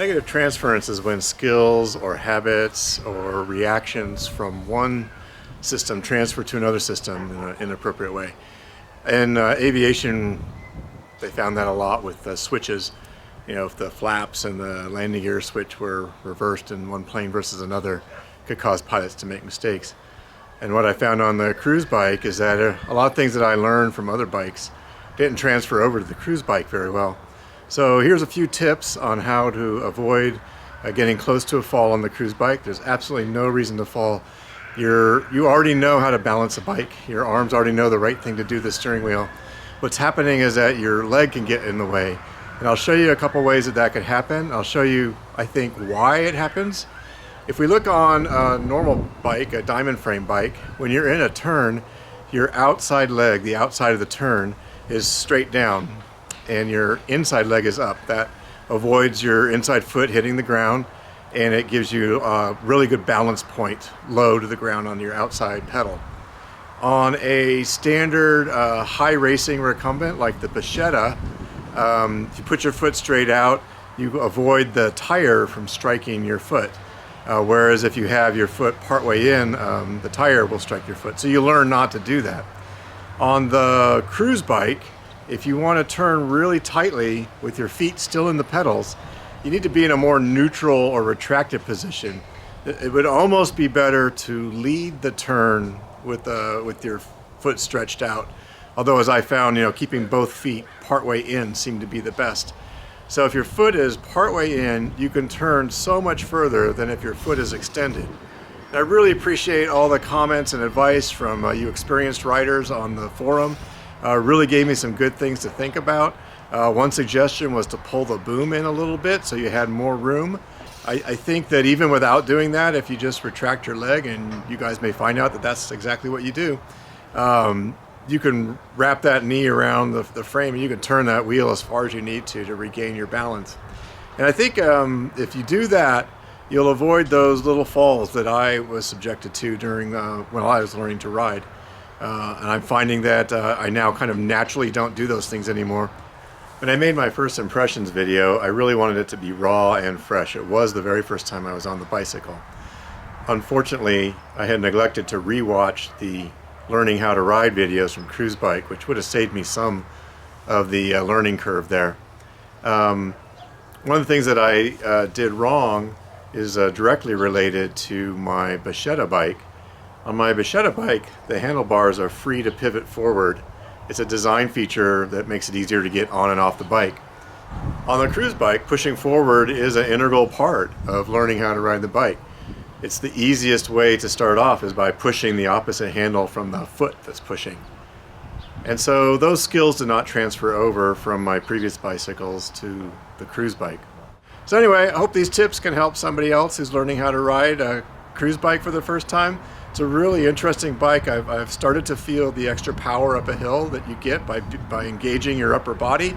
Negative transference is when skills or habits or reactions from one system transfer to another system in an inappropriate way. In aviation, they found that a lot with switches. You know, if the flaps and the landing gear switch were reversed in one plane versus another, could cause pilots to make mistakes. And what I found on the Cruz bike is that a lot of things that I learned from other bikes didn't transfer over to the Cruz bike very well. So here's a few tips on how to avoid getting close to a fall on the Cruz bike. There's absolutely no reason to fall. You already know how to balance a bike. Your arms already know the right thing to do the steering wheel. What's happening is that your leg can get in the way. And I'll show you a couple ways that that could happen. I'll show you, I think, why it happens. If we look on a normal bike, a diamond frame bike, when you're in a turn, your outside leg, the outside of the turn, is straight down and your inside leg is up. That avoids your inside foot hitting the ground, and it gives you a really good balance point low to the ground on your outside pedal. On a standard high racing recumbent like the Bachetta, if you put your foot straight out, you avoid the tire from striking your foot. Whereas if you have your foot partway in, the tire will strike your foot. So you learn not to do that. On the Cruz bike, if you want to turn really tightly with your feet still in the pedals, you need to be in a more neutral or retracted position. It would almost be better to lead the turn with your foot stretched out. Although, as I found, keeping both feet partway in seemed to be the best. So if your foot is partway in, you can turn so much further than if your foot is extended. And I really appreciate all the comments and advice from you experienced riders on the forum. Really gave me some good things to think about. One suggestion was to pull the boom in a little bit so you had more room. I think that even without doing that, if you just retract your leg, and you guys may find out that that's exactly what you do, you can wrap that knee around the frame and you can turn that wheel as far as you need to regain your balance. And I think if you do that, you'll avoid those little falls that I was subjected to during when I was learning to ride. And I'm finding that I now kind of naturally don't do those things anymore. When I made my first impressions video, I really wanted it to be raw and fresh. It was the very first time I was on the bicycle. Unfortunately, I had neglected to re-watch the learning how to ride videos from Cruz Bike, which would have saved me some of the learning curve there. One of the things that I did wrong is directly related to my Bachetta bike. On my Bachetta bike, the handlebars are free to pivot forward. It's a design feature that makes it easier to get on and off the bike. On the Cruz bike, pushing forward is an integral part of learning how to ride the bike. It's the easiest way to start off is by pushing the opposite handle from the foot that's pushing. And so those skills did not transfer over from my previous bicycles to the Cruz bike. So anyway, I hope these tips can help somebody else who's learning how to ride a Cruz bike for the first time. It's a really interesting bike. I've started to feel the extra power up a hill that you get by engaging your upper body.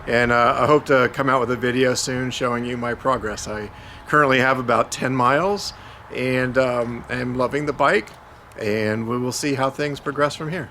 And I hope to come out with a video soon showing you my progress. I currently have about 10 miles and am loving the bike, and we will see how things progress from here.